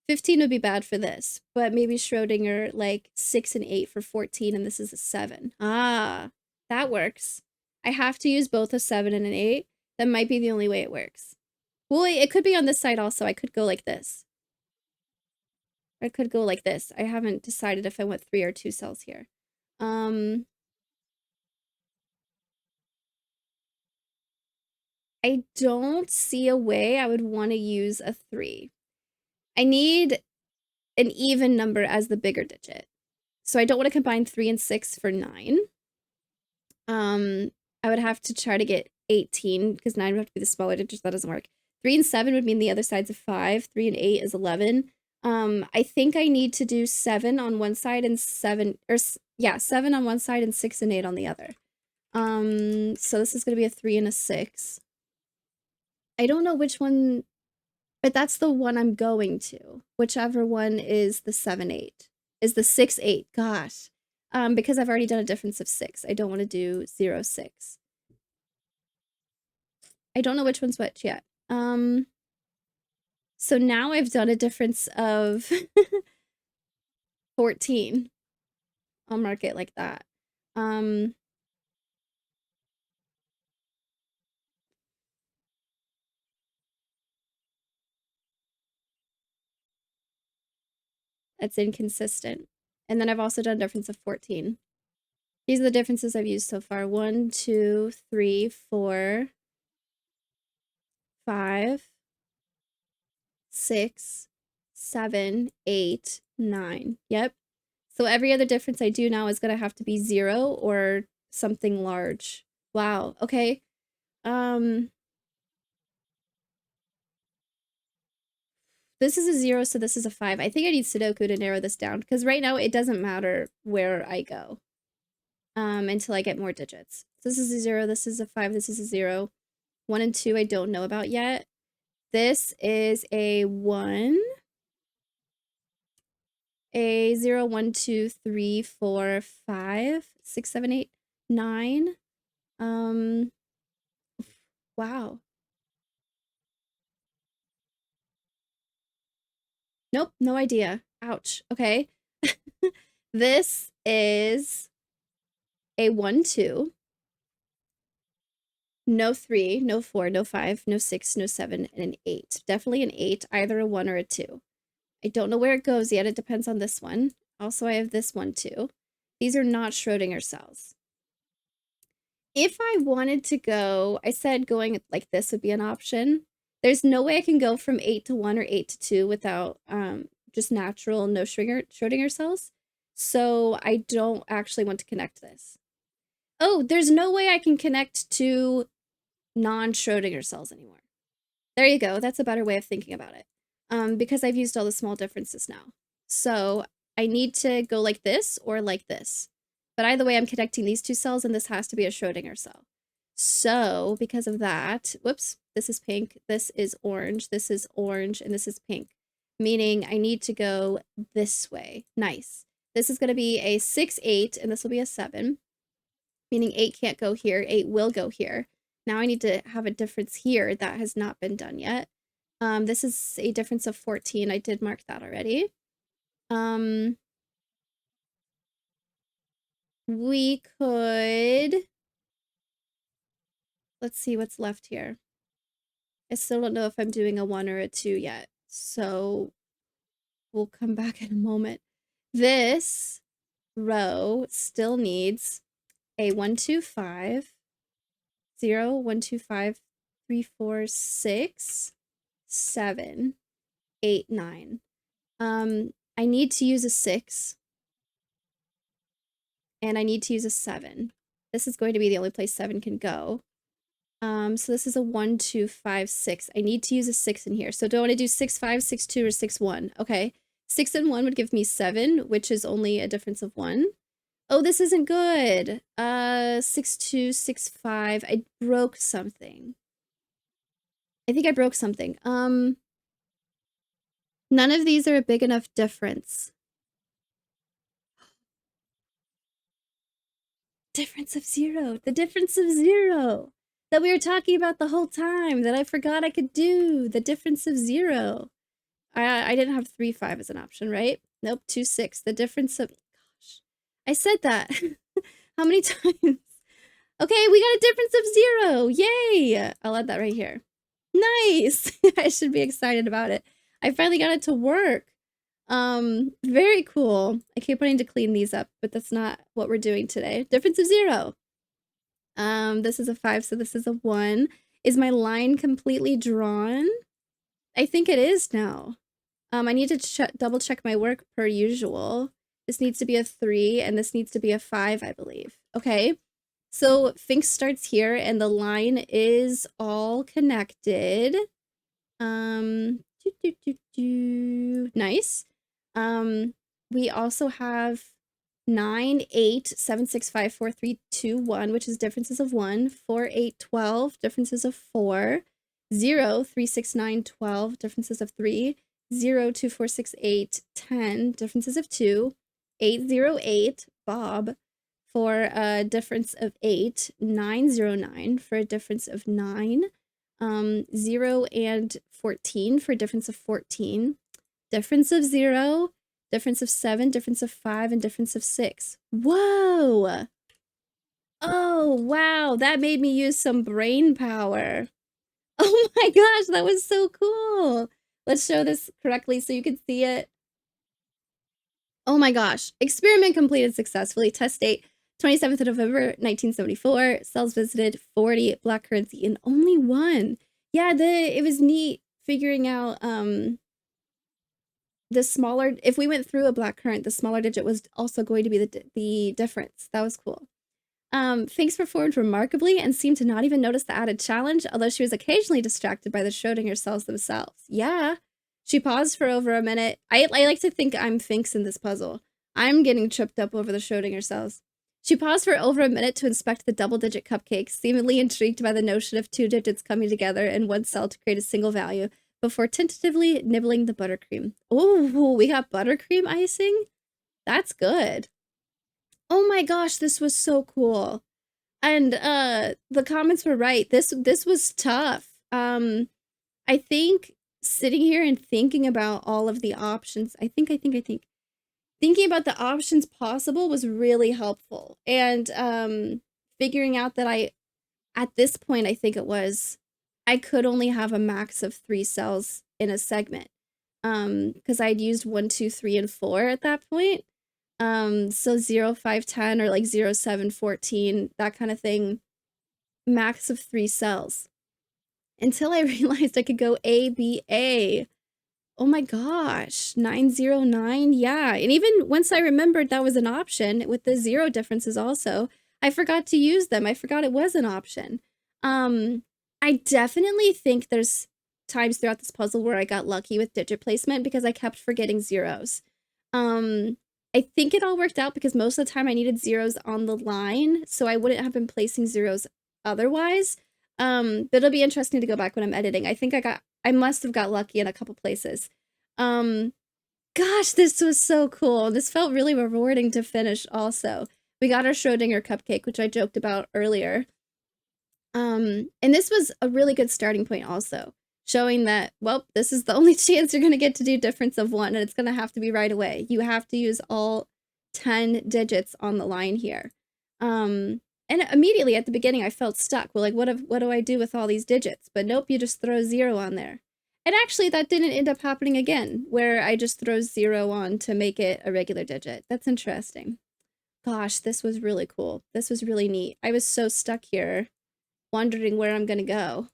Speaker 1: 15 would be bad for this, but maybe Schrödinger, like, 6 and 8 for 14, and this is a 7. Ah, that works. I have to use both a 7 and an 8. That might be the only way it works. Well, it could be on this side also. I could go like this. I could go like this. I haven't decided if I want 3 or 2 cells here. I don't see a way I would want to use a 3. I need an even number as the bigger digit. So I don't want to combine 3 and 6 for 9. I would have to try to get 18 because 9 would have to be the smaller digit. That doesn't work. 3 and 7 would mean the other side's a 5. 3 and 8 is 11. I think I need to do 7 on one side and 7 on one side and 6 and 8 on the other. So this is going to be a 3 and a 6. I don't know which one, but that's the one I'm going to. Whichever one is the 7-8. Is the 6-8. Gosh. Because I've already done a difference of 6. I don't want to do 0, 6. I don't know which one's which yet. So now I've done a difference of 14. I'll mark it like that. That's inconsistent. And then I've also done a difference of 14. These are the differences I've used so far. 1, 2, 3, 4, 5, 6, 7, 8, 9. Yep. So every other difference I do now is going to have to be 0 or something large. Wow. Okay. This is a 0, so this is a 5. I think I need Sudoku to narrow this down, because right now it doesn't matter where I go until I get more digits. So this is a 0, this is a 5, this is a 0. 1 and 2 I don't know about yet. This is a 1. A 0, 1, 2, 3, 4, 5, 6, 7, 8, 9. Wow. Nope, no idea. Ouch. Okay. This is a 1, 2. No 3, no 4, no 5, no 6, no 7, and an 8. Definitely an 8, either a 1 or a 2. I don't know where it goes yet. It depends on this one. Also, I have this one too. These are not Schrödinger cells. If I wanted to go, I said going like this would be an option. There's no way I can go from 8 to 1 or 8 to 2 without just natural no Schrödinger cells. So I don't actually want to connect this. Oh, there's no way I can connect to non-Schrödinger cells anymore. There you go. That's a better way of thinking about it. Because I've used all the small differences now. So I need to go like this or like this. But either way, I'm connecting these two cells, and this has to be a Schrödinger cell. So because of that, whoops, this is pink, this is orange, and this is pink. Meaning I need to go this way. Nice. This is going to be a 6, 8, and this will be a 7. Meaning 8 can't go here, 8 will go here. Now I need to have a difference here that has not been done yet. This is a difference of 14. I did mark that already. We could... Let's see what's left here. I still don't know if I'm doing a 1 or a 2 yet, so we'll come back in a moment. This row still needs a 1, 2, 5, 0, 1, 2, 5, 3, 4, 6, 7, 8, 9. I need to use a 6. And I need to use a 7. This is going to be the only place 7 can go. So this is a 1, 2, 5, 6. I need to use a 6 in here. So do I want to do 6, 5, 6, 2, or 6, 1? Okay. 6 and 1 would give me 7, which is only a difference of 1. Oh, this isn't good. 6, 2, 6, 5. I broke something. I think I broke something. None of these are a big enough difference. Difference of 0. The difference of 0 that we were talking about the whole time that I forgot I could do. The difference of 0. I didn't have 3, 5 as an option, right? Nope, 2, 6. The difference of... Gosh. I said that. How many times? Okay, we got a difference of 0. Yay! I'll add that right here. Nice! I should be excited about it. I finally got it to work. Very cool. I keep wanting to clean these up, but that's not what we're doing today. Difference of 0. This is a 5, so this is a 1. Is my line completely drawn? I think it is now. I need to double check my work per usual. This needs to be a 3, and this needs to be a 5, I believe. Okay, so Finks starts here, and the line is all connected. Nice. We also have 9, 8, 7, 6, 5, 4, 3, 2, 1, which is differences of 1. 4, 8, 12, differences of 4. 0, 3, 6, 9, 12, differences of 3. 0, 2, 4, 6, 8, 10, differences of 2. 8, 0, 8, Bob, for a difference of 8. 9, 0, 9, for a difference of 9. 0 and 14 for a difference of 14. Difference of 0, difference of 7, difference of 5, and difference of 6. Whoa! Oh, wow, that made me use some brain power. Oh my gosh, that was so cool. Let's show this correctly so you can see it. Oh my gosh. Experiment completed successfully. Test date 27th of November, 1974. Cells visited 40, black currency, and only 1. Yeah, it was neat figuring out the smaller, if we went through a black current, the smaller digit was also going to be the difference. That was cool. Finks performed remarkably and seemed to not even notice the added challenge, although she was occasionally distracted by the Schrödinger cells themselves. Yeah. She paused for over a minute. I like to think I'm Finks in this puzzle. I'm getting tripped up over the Schrödinger cells. She paused for over a minute to inspect the double-digit cupcakes, seemingly intrigued by the notion of 2 digits coming together in one cell to create a single value, before tentatively nibbling the buttercream. Oh, we got buttercream icing? That's good. Oh my gosh, this was so cool. And the comments were right. This was tough. I think sitting here and thinking about all of the options, I think thinking about the options possible was really helpful. And figuring out that at this point, I think it was, I could only have a max of 3 cells in a segment. Because I'd used 1, 2, 3, and 4 at that point. So 0, 5, 10, or like 0, 7, 14, that kind of thing. Max of 3 cells. Until I realized I could go A, B, A. Oh my gosh, 909, yeah. And even once I remembered that was an option with the 0 differences also, I forgot to use them. I forgot it was an option. I definitely think there's times throughout this puzzle where I got lucky with digit placement because I kept forgetting zeros. I think it all worked out because most of the time I needed zeros on the line, so I wouldn't have been placing zeros otherwise. But it'll be interesting to go back when I'm editing. I think I must have got lucky in a couple places. Gosh, this was so cool. This felt really rewarding to finish also. We got our Schrödinger cupcake, which I joked about earlier. And this was a really good starting point also, showing that, well, this is the only chance you're going to get to do difference of 1, and it's going to have to be right away. You have to use all 10 digits on the line here. And immediately at the beginning, I felt stuck. Well, like, what do I do with all these digits? But nope, you just throw 0 on there. And actually, that didn't end up happening again, where I just throw 0 on to make it a regular digit. That's interesting. Gosh, this was really cool. This was really neat. I was so stuck here, wondering where I'm gonna go.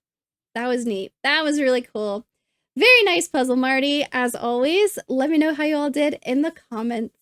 Speaker 1: That was neat. That was really cool. Very nice puzzle, Marty. As always, let me know how you all did in the comments.